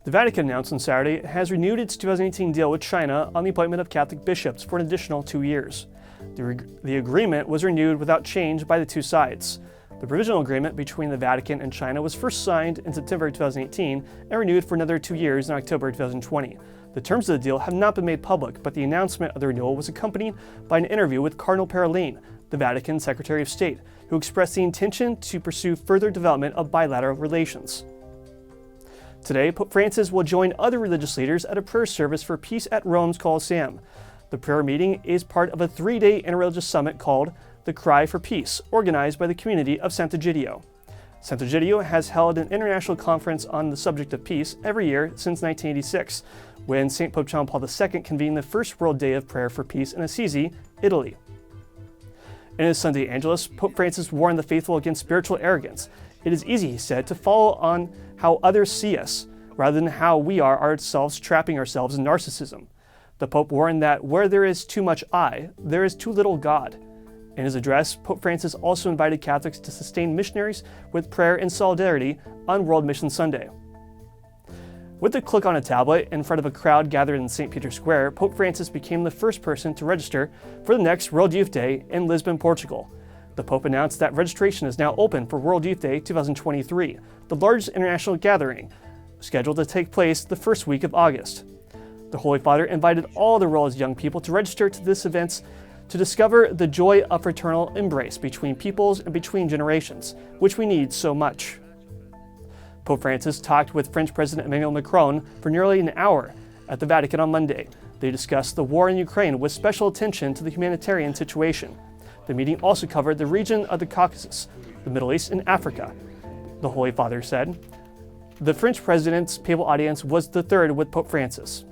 The Vatican announced on Saturday it has renewed its 2018 deal with China on the appointment of Catholic bishops for an additional 2 years. The agreement was renewed without change by the two sides. The provisional agreement between the Vatican and China was first signed in September 2018 and renewed for another 2 years in October 2020. The terms of the deal have not been made public, but the announcement of the renewal was accompanied by an interview with Cardinal Parolin, the Vatican Secretary of State, who expressed the intention to pursue further development of bilateral relations. Today, Pope Francis will join other religious leaders at a prayer service for peace at Rome's Colosseum. The prayer meeting is part of a 3-day interreligious summit called The Cry for Peace, organized by the community of Sant'Egidio. Sant'Egidio has held an international conference on the subject of peace every year since 1986, when St. Pope John Paul II convened the first World Day of Prayer for Peace in Assisi, Italy. In his Sunday Angelus, Pope Francis warned the faithful against spiritual arrogance. It is easy, he said, to follow on how others see us, rather than how we are ourselves trapping ourselves in narcissism. The Pope warned that where there is too much I, there is too little God. In his address, Pope Francis also invited Catholics to sustain missionaries with prayer and solidarity on World Mission Sunday. With a click on a tablet in front of a crowd gathered in St. Peter's Square, Pope Francis became the first person to register for the next World Youth Day in Lisbon, Portugal. The Pope announced that registration is now open for World Youth Day 2023, the largest international gathering, scheduled to take place the first week of August. The Holy Father invited all the world's young people to register to this event to discover the joy of fraternal embrace between peoples and between generations, which we need so much. Pope Francis talked with French President Emmanuel Macron for nearly an hour at the Vatican on Monday. They discussed the war in Ukraine with special attention to the humanitarian situation. The meeting also covered the region of the Caucasus, the Middle East, and Africa. The Holy Father said, the French president's papal audience was the third with Pope Francis.